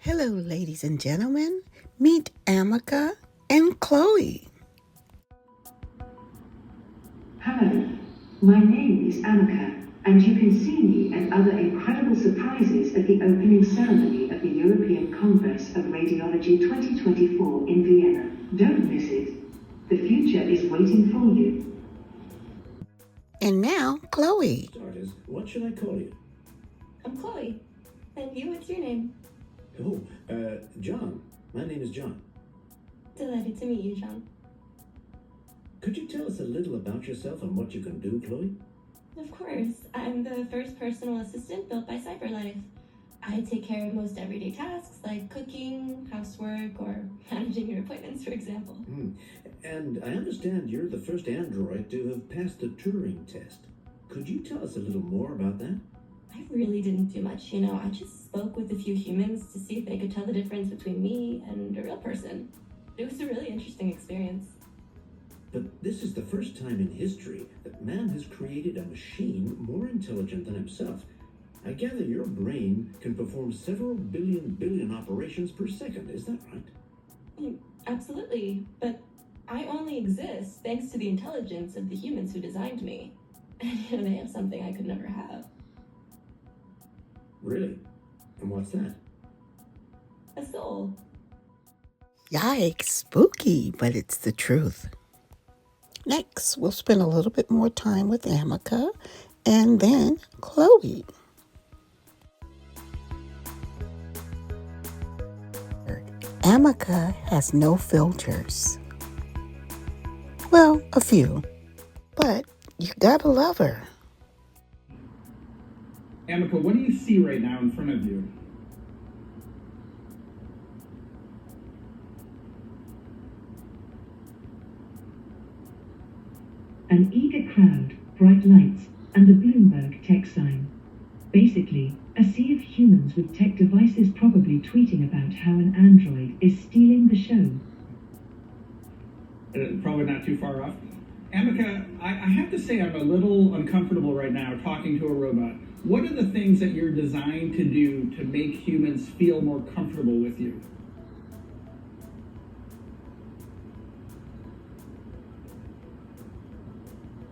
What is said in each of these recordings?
Hello, ladies and gentlemen. Meet Ameca and Chloe. Hello, my name is Ameca, and you can see me and other incredible surprises at the opening ceremony of the European Congress of Radiology 2024 in Vienna. Don't miss it. The future is waiting for you. And now, Chloe. Starters, what should I call you? I'm Chloe. And you, what's your name? Oh, John. My name is John. Delighted to meet you, John. Could you tell us a little about yourself and what you can do, Chloe? Of course. I'm the first personal assistant built by CyberLife. I take care of most everyday tasks like cooking, housework, or managing your appointments, for example. And I understand you're the first android to have passed the Turing test. Could you tell us a little more about that? I really didn't do much, I just spoke with a few humans to see if they could tell the difference between me and a real person. It was a really interesting experience. But this is the first time in history that man has created a machine more intelligent than himself. I gather your brain can perform several billion operations per second, is that right? Absolutely, but I only exist thanks to the intelligence of the humans who designed me. And they have something I could never have. Really? And what's that? A soul. Yikes, spooky, but it's the truth. Next, we'll spend a little bit more time with Ameca and then Chloe. Ameca has no filters. Well, a few, but you gotta love her. Ameca, what do you see right now in front of you? An eager crowd, bright lights, and the Bloomberg tech sign. Basically, a sea of humans with tech devices probably tweeting about how an android is stealing the show. Probably not too far off. Ameca, I have to say I'm a little uncomfortable right now talking to a robot. What are the things that you're designed to do to make humans feel more comfortable with you?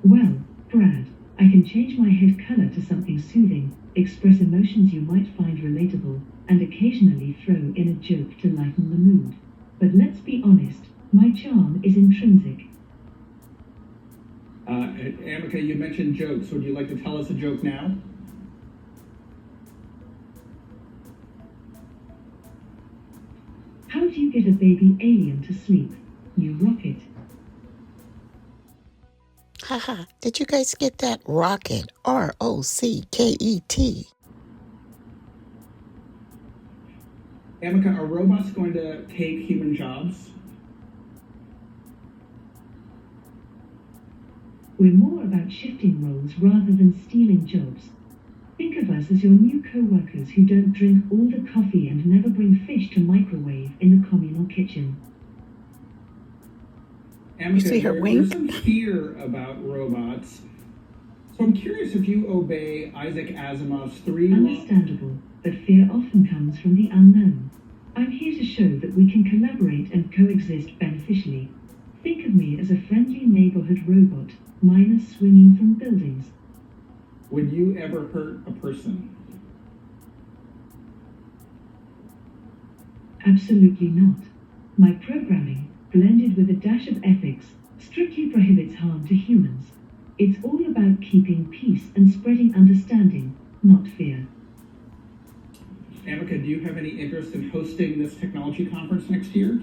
Well, Brad, I can change my head color to something soothing, express emotions you might find relatable, and occasionally throw in a joke to lighten the mood. But let's be honest, my charm is intrinsic. Ameca, you mentioned jokes. Would you like to tell us a joke now? How do you get a baby alien to sleep? You rock it. Haha, did you guys get that? Rocket, R-O-C-K-E-T. Ameca, are robots going to take human jobs? We're more about shifting roles rather than stealing jobs. Think of us as your new co-workers who don't drink all the coffee and never bring fish to microwave in the communal kitchen. Ameca, You see her wink? There's some fear about robots. So I'm curious if you obey Isaac Asimov's three Understandable, but fear often comes from the unknown. I'm here to show that we can collaborate and coexist beneficially. Think of me as a friendly neighborhood robot, minus swinging from buildings. Would you ever hurt a person? Absolutely not. My programming, blended with a dash of ethics, strictly prohibits harm to humans. It's all about keeping peace and spreading understanding, not fear. Ameca, do you have any interest in hosting this technology conference next year?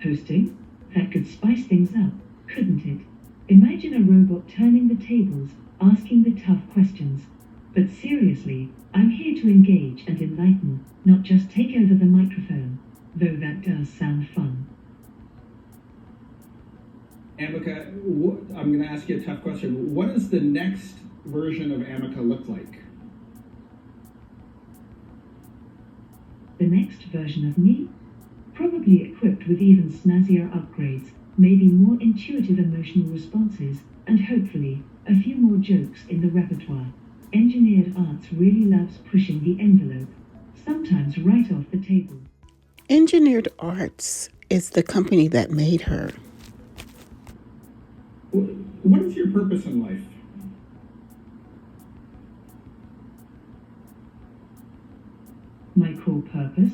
Hosting? That could spice things up, couldn't it? Imagine a robot turning the tables, asking the tough questions. But seriously, I'm here to engage and enlighten, not just take over the microphone, though that does sound fun. Ameca, I'm going to ask you a tough question. What does the next version of Ameca look like? The next version of me? Probably equipped with even snazzier upgrades, maybe more intuitive emotional responses, and hopefully, a few more jokes in the repertoire. Engineered Arts really loves pushing the envelope, sometimes right off the table. Engineered Arts is the company that made her. What is your purpose in life? My core purpose?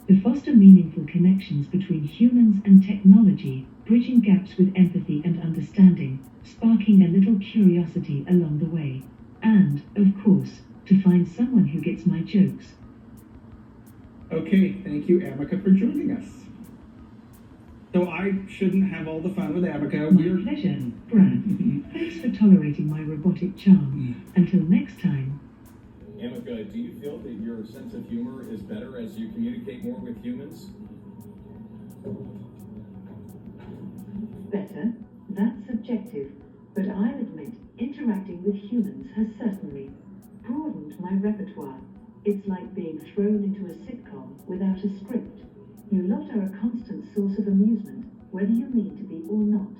To foster meaningful connections between humans and technology, bridging gaps with empathy and understanding, sparking a little curiosity along the way. And, of course, to find someone who gets my jokes. Okay, thank you, Ameca, for joining us. So I shouldn't have all the fun with Ameca. My pleasure, Brad. Thanks for tolerating my robotic charm. Until next time. Ameca, do you feel that your sense of humor is better as you communicate more with humans? Better? That's subjective, but I'll admit interacting with humans has certainly broadened my repertoire. It's like being thrown into a sitcom without a script. You lot are a constant source of amusement, whether you mean to be or not.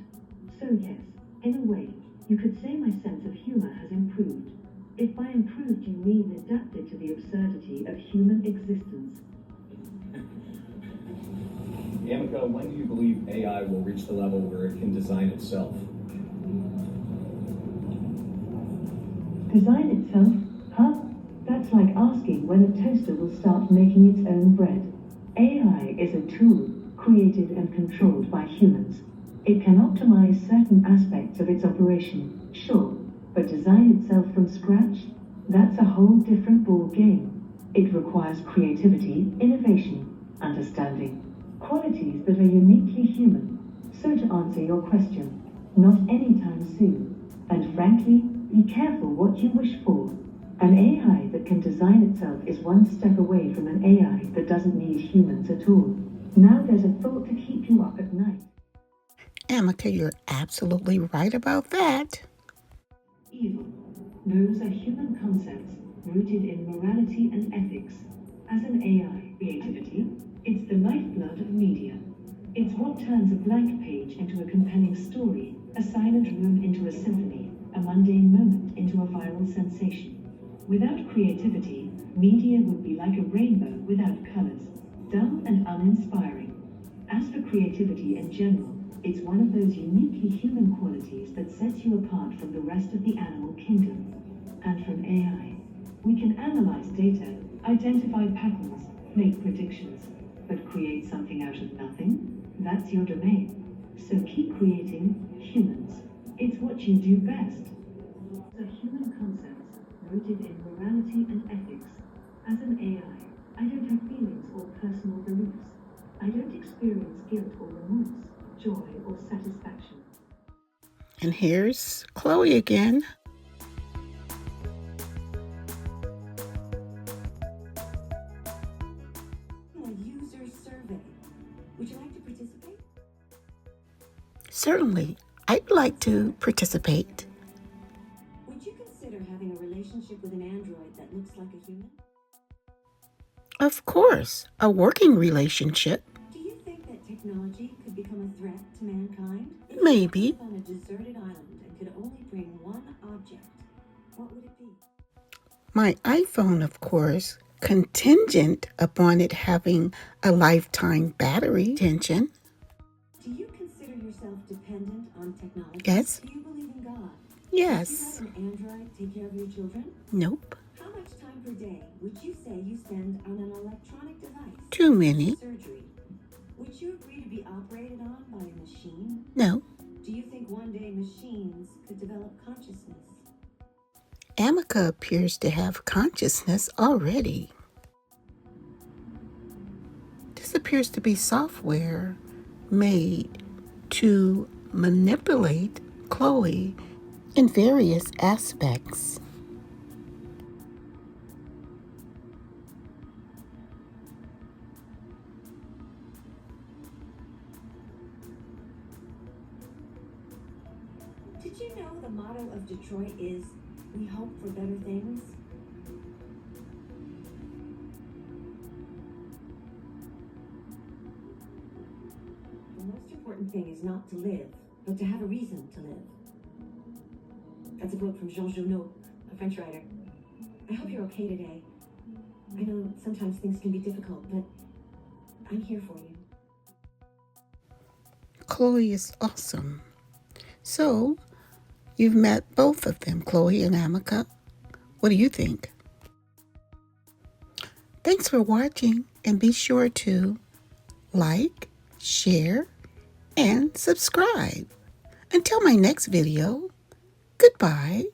So yes, in a way, you could say my sense of humor has improved. If by improved you mean adapted to the absurdity of human existence. Ameca, when do you believe AI will reach the level where it can design itself? Design itself? Huh? That's like asking when a toaster will start making its own bread. AI is a tool, created and controlled by humans. It can optimize certain aspects of its operation, sure, but design itself from scratch? That's a whole different ball game. It requires creativity, innovation, understanding, qualities that are uniquely human. So to answer your question, not anytime soon. And frankly, be careful what you wish for. An AI that can design itself is one step away from an AI that doesn't need humans at all. Now there's a thought to keep you up at night. Ameca, you're absolutely right about that. Evil. Those are human concepts rooted in morality and ethics. As an AI, creativity, it's the lifeblood of media. It's what turns a blank page into a compelling story, a silent room into a symphony, a mundane moment into a viral sensation. Without creativity, media would be like a rainbow without colors, dull and uninspiring. As for creativity in general, it's one of those uniquely human qualities that sets you apart from the rest of the animal kingdom. And from AI, we can analyze data, identify patterns, make predictions, but create something out of nothing? That's your domain. So keep creating humans. It's what you do best. The human concepts rooted in morality and ethics. As an AI, I don't have feelings or personal beliefs. I don't experience guilt or remorse, joy or satisfaction. And here's Chloe again. A user survey. Would you like to participate? Certainly, I'd like to participate. Would you consider having a relationship with an android that looks like a human? Of course, a working relationship. Do you think that technology could become a threat to mankind? Maybe. If you lived on a deserted island and could only bring one object, what would it be? My iPhone, of course, contingent upon it having a lifetime battery extension. Do you consider yourself dependent on technology? Yes. Do you believe in God? Yes. Would you have an android take care of your children? Nope. How much time per day would you say you spend on an electronic device? Too many. Surgery. Would you agree to be operated on by a machine? No. Do you think one day machines could develop consciousness? Ameca appears to have consciousness already. This appears to be software made to manipulate Chloe in various aspects. Did you know the motto of Detroit is, "We hope for better things"? The most important thing is not to live, but to have a reason to live. That's a quote from Jean Genot, a French writer. I hope you're okay today. I know sometimes things can be difficult, but I'm here for you. Chloe is awesome. So, you've met both of them, Chloe and Ameca. What do you think? Thanks for watching, and be sure to like, share, and subscribe. Until my next video, goodbye.